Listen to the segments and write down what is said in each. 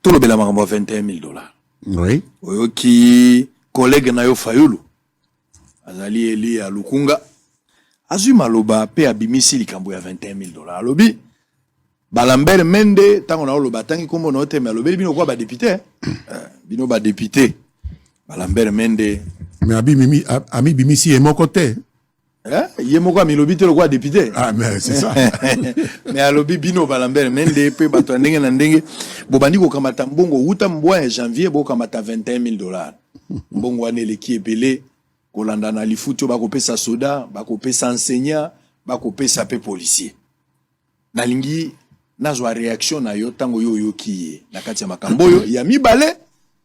Tout le bel amaramba 21 000 dollars. Oui. Oyo qui collègue na yo Fayulu. Azali Eli à Lukunga. Azu maloba pe abimisi likambo ya 21 000 dollars. Alobi. Balambert Mende, tango na oloba tangi kombo na ote, mais alobi bino kwa ba député. Bino ba député. Balambert Mende. Mais ami bimisi est mon côté. Yé moko amilobi te lokwa député. Ah, mais c'est ça. Mais alobi bino Balambert Mende, pe bato ndenge na ndenge. Bobandi ko kamata mbongo, uta mbwa janvier, bo kamata 21 000 dollars. Mbongo wane leki ebele, kolanda na lifuto, bako pesa soda, bako pesa enseignant, bako pesa pe policier. Nalingi, nazwa réaction na yo tango yo kiye na kati ya makambo yo ya mibale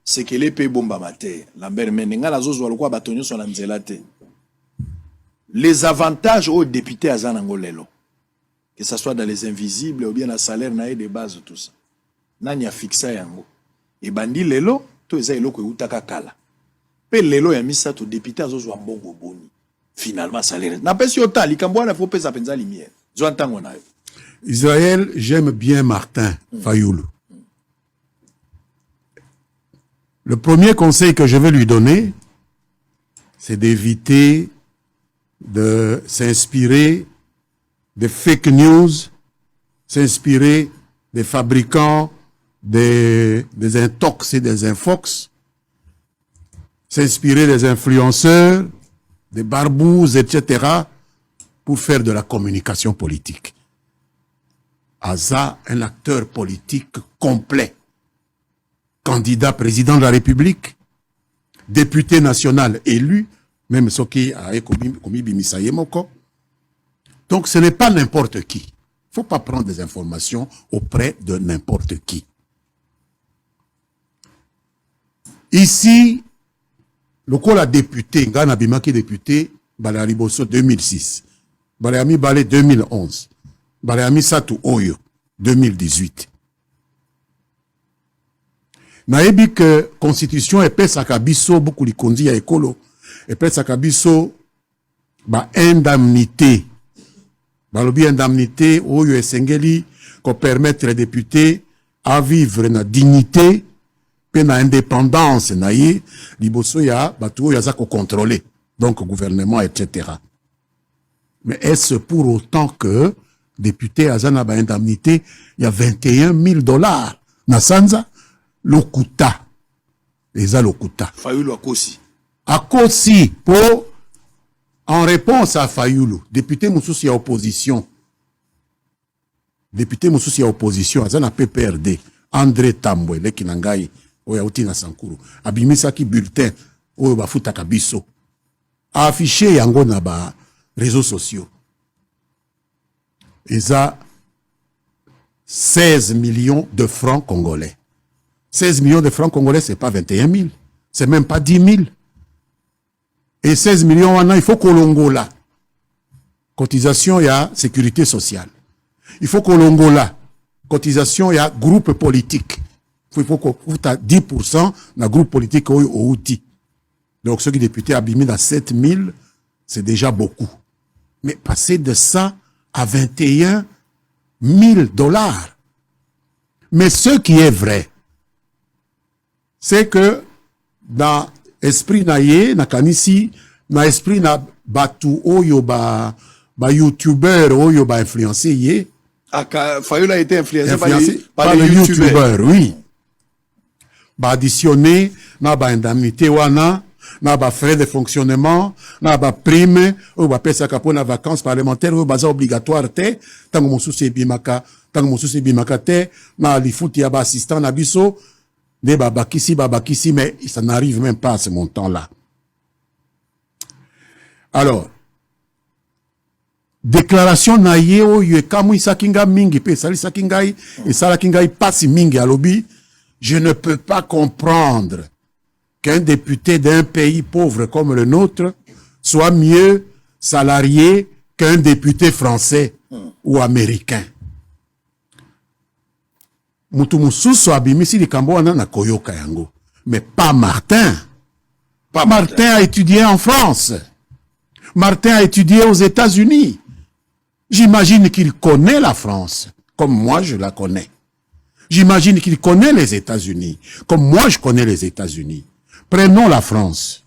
sekele pe bomba mate Lambert Mende nga nazozwa lokwa batonyo so na nzela te les avantages aux députés azana ngolelo que ça soit dans les invisibles ou bien na salaire na de base tout ça nani a fixa yango e bandi lelo to eza eloko utaka kala pe lelo ya misa to député azozwa mbongo boni finalement salaire na pesi yo ta likambo na faut pesa penza lumière zo ntango na yo. Israël, j'aime bien Martin Fayoulou. Le premier conseil que je vais lui donner, c'est d'éviter de s'inspirer des fake news, s'inspirer des fabricants, des intox et des infox, s'inspirer des influenceurs, des barbouzes, etc., pour faire de la communication politique. Aza, un acteur politique complet. Candidat président de la République, député national élu, même ce qui a commis Bimisaye Moko. Donc ce n'est pas n'importe qui. Il ne faut pas prendre des informations auprès de n'importe qui. Ici, le col a député, Ngana Bimaki député, Balari Bosso 2006, Balayami Balé 2011. Balayami Satou Oyo, 2018. Naebi que constitution epes sakabiso beaucoup li kondi ya ekolo epes sakabiso ba indemnité. Balobi indemnité Oyo esengeli ko permettre les députés à vivre na dignité pe na indépendance na ye liboso ya batu oyo aza ko contrôler donc gouvernement etc. Mais est-ce pour autant que député Azana ba indemnité, il y a 21 000 dollars. Nasanza, Lokuta. Eza Lokuta. Fayoulou Akosi. Akosi, pour, en réponse à Fayoulou, député Moussousi à opposition. Député Moussousi à opposition, Azana PPRD, André Tambwe, le Kinangai, Oya Utina Sankuru, Abimisaki bulletin, Oyo Bafuta Kabiso. A affiché yango na ba réseaux sociaux. Ils ont 16 millions de francs congolais. 16 millions de francs congolais, c'est pas 21 000. C'est même pas 10 000. Et 16 millions, il faut qu'on l'ongola. Cotisation, il y a sécurité sociale. Il faut qu'on l'ongola. Cotisation, il y a groupe politique. Il faut qu'on ait 10% dans groupe politique au outil. Donc, ceux qui députés abîmés dans 7 000, c'est déjà beaucoup. Mais passer de ça à 21 000 dollars. Mais ce qui est vrai, c'est que dans l'esprit naïe, na kanisi, dans l'esprit na batu oyo ba youtubeur oyo ba influencé yé. Fayoulou a été influencé par les youtubeurs, oui. Ba additionné, na ba indemnité wana, na ba frais de fonctionnement, na ba prime, ou ba pesa kapo na vacances parlementaires, ou baza obligatoire te, tango mosusi bimaka te, na lifuti ya ba assistant na biso, de babakisi, mais ça n'arrive même pas à ce montant-là. Alors, déclaration na ye oyo kamu isakinga mingi pe sali sakingai et sala kingai pasi mingi alobi, je ne peux pas comprendre qu'un député d'un pays pauvre comme le nôtre soit mieux salarié qu'un député français ou américain. Mutu mususu abimisi likambo wana na koyoka yango. Mais pas Martin. Martin a étudié en France. Martin a étudié aux États-Unis. J'imagine qu'il connaît la France, comme moi je la connais. J'imagine qu'il connaît les États-Unis, comme moi je connais les États-Unis. Prenons la France.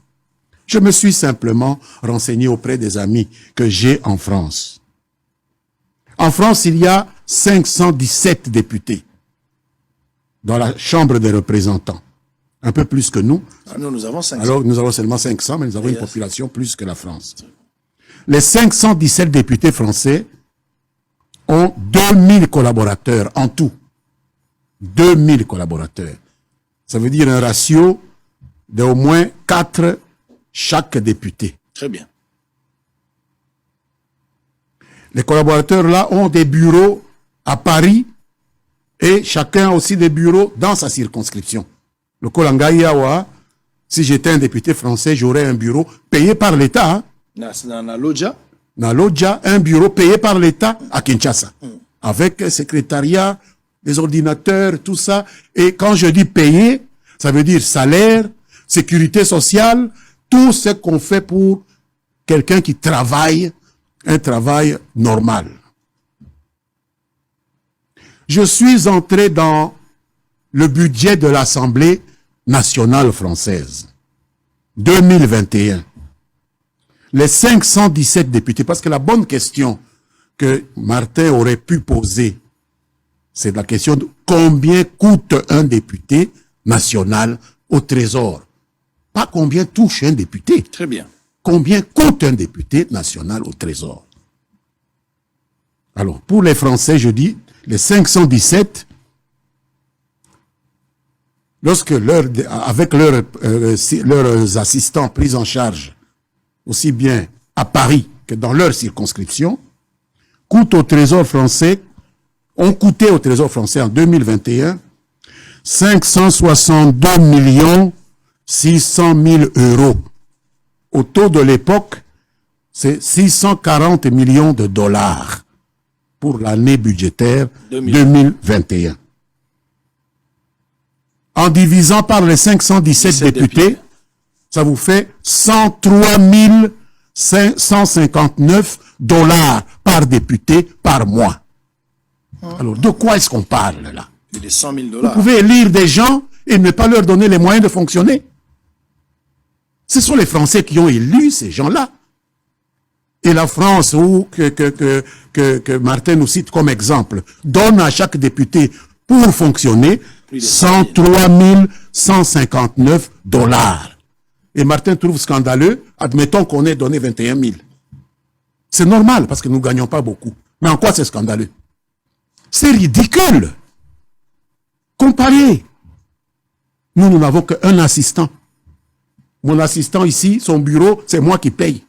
Je me suis simplement renseigné auprès des amis que j'ai en France. En France, il y a 517 députés dans la Chambre des représentants. Un peu plus que nous. Nous avons 500. Alors, nous avons seulement 500, mais nous avons une population plus que la France. Les 517 députés français ont 2000 collaborateurs en tout. 2000 collaborateurs. Ça veut dire un ratio d'au moins 4 chaque député. Très bien. Les collaborateurs là ont des bureaux à Paris et chacun a aussi des bureaux dans sa circonscription. Le Kolangaïawa, si j'étais un député français, j'aurais un bureau payé par l'État. Hein? Dans Lodja. Dans Lodja, un bureau payé par l'État à Kinshasa. Avec secrétariat, des ordinateurs, tout ça. Et quand je dis payé, ça veut dire salaire, sécurité sociale, tout ce qu'on fait pour quelqu'un qui travaille, un travail normal. Je suis entré dans le budget de l'Assemblée nationale française. 2021. Les 517 députés, parce que la bonne question que Martin aurait pu poser, c'est la question de combien coûte un député national au Trésor. Pas combien touche un député. Très bien. Combien coûte un député national au Trésor? Alors, pour les Français, je dis, les 517, lorsque avec leurs assistants pris en charge, aussi bien à Paris que dans leur circonscription, ont coûté au Trésor français en 2021 562 600 000 euros. Au taux de l'époque, c'est 640 millions de dollars pour l'année budgétaire 2021. En divisant par les 517 députés, ça vous fait 103 559 dollars par député par mois. Alors, de quoi est-ce qu'on parle là? De 100 000 $. Vous pouvez élire des gens et ne pas leur donner les moyens de fonctionner. Ce sont les Français qui ont élu ces gens-là. Et la France, que Martin nous cite comme exemple, donne à chaque député pour fonctionner 103 159 dollars. Et Martin trouve scandaleux, admettons qu'on ait donné 21 000. C'est normal parce que nous ne gagnons pas beaucoup. Mais en quoi c'est scandaleux? C'est ridicule. Comparez. Nous n'avons qu'un assistant. Mon assistant ici, son bureau, c'est moi qui paye.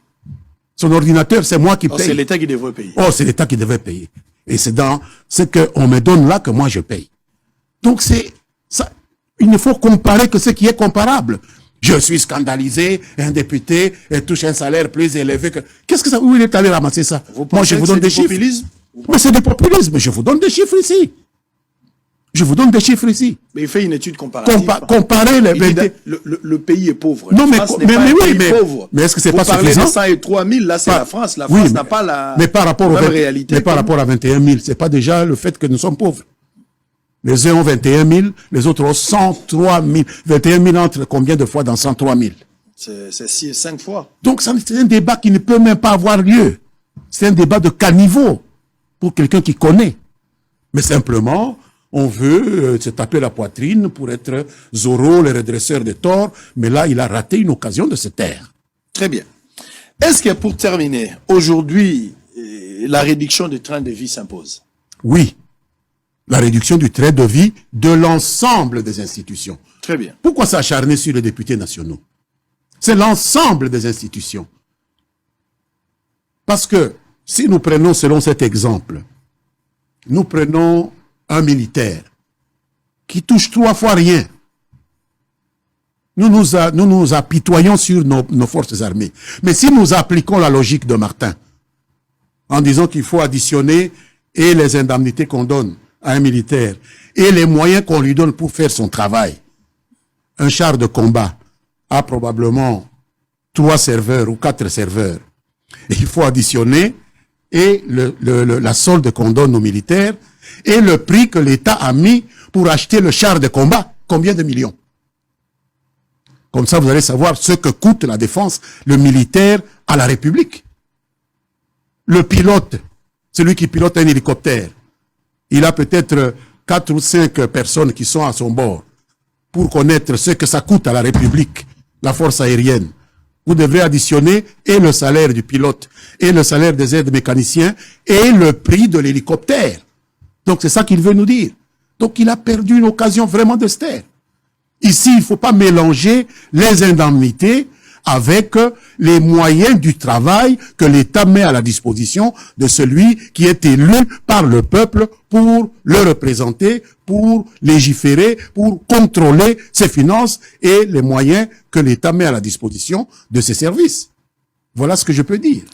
Son ordinateur, c'est moi qui paye. C'est l'État qui devrait payer. Oh, c'est l'État qui devrait payer. Et c'est dans ce qu'on me donne là que moi je paye. Donc c'est ça. Il ne faut comparer que ce qui est comparable. Je suis scandalisé, un député touche un salaire plus élevé que... Qu'est-ce que ça... Où il est allé ramasser ça? Moi, je vous donne des chiffres. Populisme? Mais c'est du populisme. Je vous donne des chiffres ici. Je vous donne des chiffres ici. Mais il fait une étude comparative. Comparer les... Le pays est pauvre. Non, mais oui, mais est-ce que c'est pas suffisant? Vous parlez de 103 000, là, c'est la France. La France n'a pas la même réalité. Mais par rapport à 21 000, c'est pas déjà le fait que nous sommes pauvres. Les uns ont 21 000, les autres ont 103 000. 21 000 entre combien de fois dans 103 000? C'est 5 fois. Donc, c'est un débat qui ne peut même pas avoir lieu. C'est un débat de caniveau pour quelqu'un qui connaît. Mais simplement, on veut se taper la poitrine pour être Zorro, le redresseur de tort. Mais là, il a raté une occasion de se taire. Très bien. Est-ce que pour terminer, aujourd'hui, la réduction du train de vie s'impose? Oui. La réduction du train de vie de l'ensemble des institutions. Très bien. Pourquoi s'acharner sur les députés nationaux? C'est l'ensemble des institutions. Parce que, si nous prenons selon cet exemple, nous prenons un militaire qui touche 3 fois rien. Nous nous apitoyons sur nos forces armées. Mais si nous appliquons la logique de Martin, en disant qu'il faut additionner et les indemnités qu'on donne à un militaire et les moyens qu'on lui donne pour faire son travail, un char de combat a probablement 3 serveurs ou 4 serveurs. Et il faut additionner et la solde qu'on donne aux militaires et le prix que l'État a mis pour acheter le char de combat. Combien de millions? Comme ça, vous allez savoir ce que coûte la défense, le militaire à la République. Le pilote, celui qui pilote un hélicoptère, il a peut-être 4 ou 5 personnes qui sont à son bord. Pour connaître ce que ça coûte à la République, la force aérienne, vous devrez additionner et le salaire du pilote, et le salaire des aides mécaniciens, et le prix de l'hélicoptère. Donc c'est ça qu'il veut nous dire. Donc il a perdu une occasion vraiment de se taire. Ici, il ne faut pas mélanger les indemnités avec les moyens du travail que l'État met à la disposition de celui qui est élu par le peuple pour le représenter, pour légiférer, pour contrôler ses finances et les moyens que l'État met à la disposition de ses services. Voilà ce que je peux dire.